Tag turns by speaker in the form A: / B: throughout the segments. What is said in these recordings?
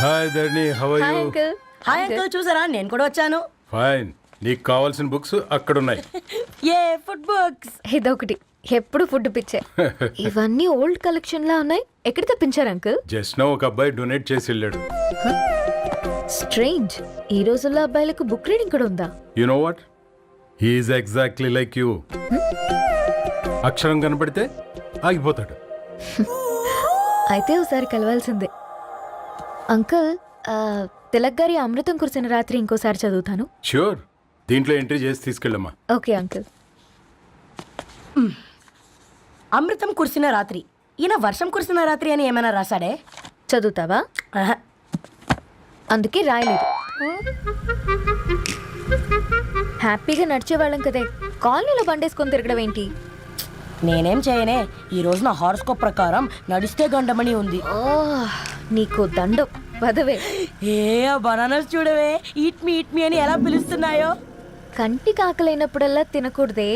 A: Hi Dharni, how are you?
B: Hi uncle, చూసారా నేను కూడా వచ్చాను.
A: ఫైన్. నీకు కావాల్సిన బుక్స్ అక్కడ ఉన్నాయి.
B: ఏ ఫుడ్ బుక్స్?
C: ఇదొకటి, ఎప్పుడు ఫుడ్ పిచ్చే. ఇవన్నీ ఓల్డ్ కలెక్షన్ లా ఉన్నాయి. ఎక్కడ తెప్పించారు అంకుల్?
A: జస్ట్ నో ఒక అబ్బాయి డొనేట్ చేసి వెళ్ళాడు.
C: స్ట్రేంజ్, ఈ రోజుల్లో అబ్బాయిలకు బుక్ రీడింగ్ కూడా ఉందా?
A: You know what, he is exactly like you. అక్షరం కనపడితే ఆగిపోతాడు.
C: అయితే ఒకసారి కలవాల్సిందే. అంకుల్, తిలక్ గారి అమృతం కురిసిన రాత్రి ఇంకోసారి చదువుతాను.
A: ష్యూర్, దీంట్లో ఎంట్రీ చేసి తీసుకెళ్ళమ్మా.
C: Okay uncle.
B: అమృతం కురిసిన రాత్రి. ఈయన వర్షం కురిసిన రాత్రి అని ఏమైనా రాశాడే?
C: చదువుతావా?
B: ఆహా.
C: అందుకే రాయలేదు. హ్యాపీగా నడిచేవాళ్ళం కదే, కాలనీలో బండేసుకొని తిరగడం ఏంటి?
B: నేనేం చేయనే, ఈ రోజు నా హారోస్కోప్ ప్రకారం నడిస్తే గండమని ఉంది.
C: ఓ, నీకు దండం పదవే.
B: ఏ బనానాస్ చూడవే, ఈట్ మీ అని ఎలా పిలుస్తున్నాయో.
C: కంటి కాకలైనప్పుడల్లా తినకూడదే,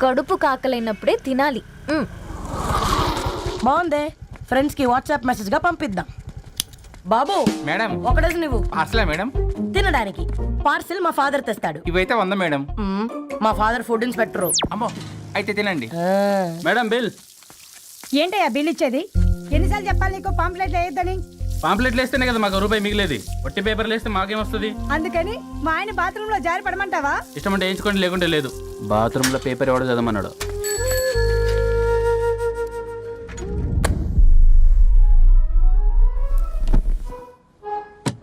C: కడుపు కాకలైనప్పుడే తినాలి.
B: బాగుందే, ఫ్రెండ్స్ కి వాట్సాప్ మెసేజ్ గా పంపిద్దాం. బాబు
D: మేడం,
B: ఒకటేసి నువ్వు
D: పార్సలా మేడం?
B: తినడానికి పార్సిల్ మా ఫాదర్ తెస్తాడు.
D: ఇవైతే 100 మేడం.
B: మా ఫాదర్ ఫుడ్ ఇన్స్పెక్టర్.
D: అమ్మో, అయితే తినండి.
A: Madam bill.
E: ఏంటయ్యా బిల్ ఇచ్చేది? ఎన్నిసార్లు చెప్పాలి నీకు పాంప్లెట్లు వేయొద్దని?
D: పాంప్లెట్లు వేస్తేనే కదా మాకు రూపాయి మిగిలేది. వట్టి పేపర్లు వేస్తే మాకేం వస్తుంది?
E: అందుకని మా ఆయన బాత్రూమ్ లో జారి పడమంటావా?
D: ఇష్టం అంటే వేయించుకోండి, లేకుంటే లేదు. బాత్రూంలో పేపర్ ఎవడో చదవమన్నాడు.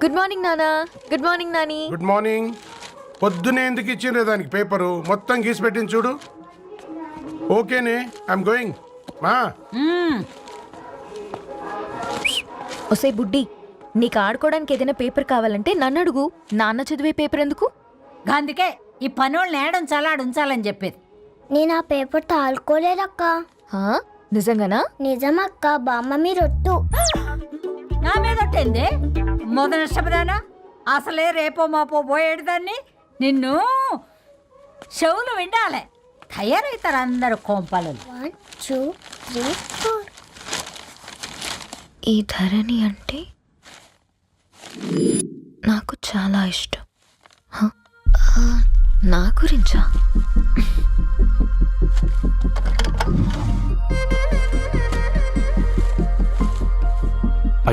C: గుడ్ మార్నింగ్ నానా. Good morning Nani.
F: Good morning. పొద్దునే ఎందుకు ఇచ్చిండ్రే దానికి పేపరు? మొత్తం గీసి పెట్టింది చూడు. ఓకేనే, ఐఎమ్ గోయింగ్. మా
C: ఒసే బుడ్డి, నీకు ఆడుకోవడానికి ఏదైనా పేపర్ కావాలంటే నన్ను అడుగు. నాన్న చదివే పేపర్ ఎందుకు?
G: అందుకే ఈ పనోళ్ళని ఏడుంచాలా ఉంచాలని చెప్పేది.
H: నేను ఆ పేపర్ తాలుకోలేదక్క.
C: హా? నిజంగానా?
H: నిజమక్క, బామ్మ మీరొట్టు.
G: నా మీద ఒట్టేంది మొదటి నష్టపదానా? అసలే రేపో మాపో పోయేడు దాన్ని. నిన్ను చెవులు విండాలే, తయారవుతారు అందరు కోంపాలు.
H: 1 2 3 4.
C: ఈ ధరణి అంటే నాకు చాలా ఇష్టం. హ? నా గురించా?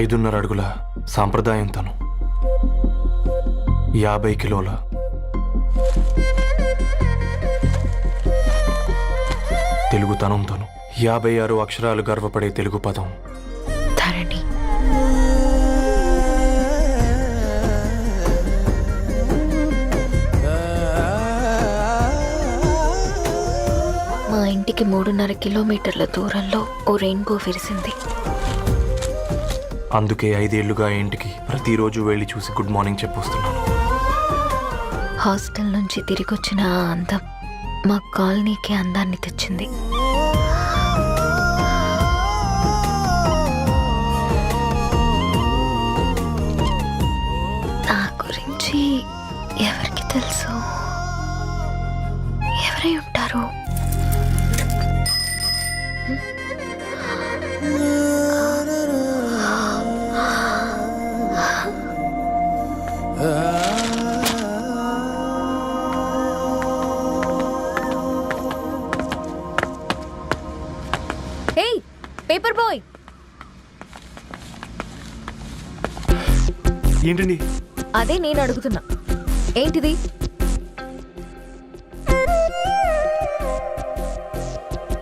I: ఐదున్నర అడుగుల సాంప్రదాయం తను, 50 కిలోల తెలుగుతనం తను, 56 అక్షరాలు గర్వపడే తెలుగు పదం
C: ధరణి. మా ఇంటికి 3.5 కిలోమీటర్ల దూరంలో ఓ రెయిన్బో విరిసింది.
I: అందుకే 5 ఏళ్లుగా ఇంటికి ప్రతిరోజు వెళ్ళి చూసి గుడ్ మార్నింగ్ చెప్పొస్తున్నాను.
C: హాస్టల్ నుంచి తిరిగొచ్చిన ఆ అందం మా కాలనీకి అందాన్ని తెచ్చింది. నా గురించి ఎవరికి తెలుసు? ఎవరై ఉంటారు? హే పేపర్ బాయ్,
I: ఏంటండి?
C: అదే నేను అడుగుతున్నా, ఏంటిది?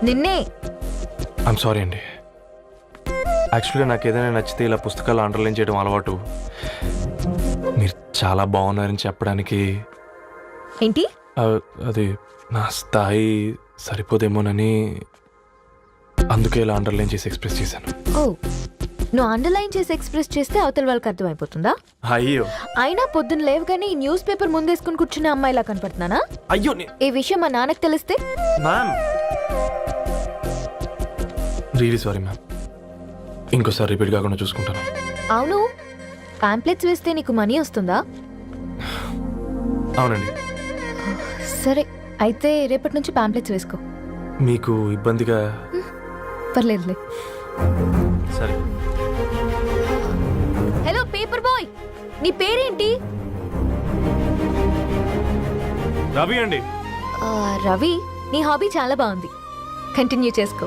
C: నిన్నే.
I: ఐమ్ సారీ అండి. యాక్చువల్గా నాకు ఏదైనా నచ్చితే ఇలా పుస్తకాలు అండర్లైన్ చేయడం అలవాటు. మీరు చాలా బాగున్నారని చెప్పడానికి
C: ఏంటి?
I: అది నా స్థాయి సరిపోదేమోనని అందుకే ఇలా అండర్లైన్ చేసి ఎక్స్ప్రెస్ చేశాను.
C: ఓ, నువ్వు అండర్లైన్ చేసి ఎక్స్ప్రెస్ చేస్తే అవతల వాళ్ళకి అర్థమైపోతుందా?
I: అయ్యో,
C: అయినా పొద్దున్న లేవగానే ఈ న్యూస్ పేపర్ ముందేసుకుని కూర్చునే అమ్మాయిలా కనపడుతున్నానా?
I: అయ్యో
C: ఈ విషయం మా నాన్నకు తెలిస్తే?
I: Ma'am, really sorry ma'am. ఇంకోసారి రిపీట్ కాకుండా చూసుకుంటాను.
C: అవును, పాంప్లెట్స్ వేస్తే నీకు మనీ వస్తుందా?
I: అవునండి.
C: సరే, అయితే రేపటి నుంచి పాంప్లెట్స్ వేసుకో.
I: మీకు ఇబ్బందిగా
C: పర్లేదులే.
I: సరే.
C: హలో పేపర్ బాయ్, నీ పేరేంటి?
I: రవి అండి.
C: రవి, నీ హాబీ చాలా బాగుంది, కంటిన్యూ చేసుకో.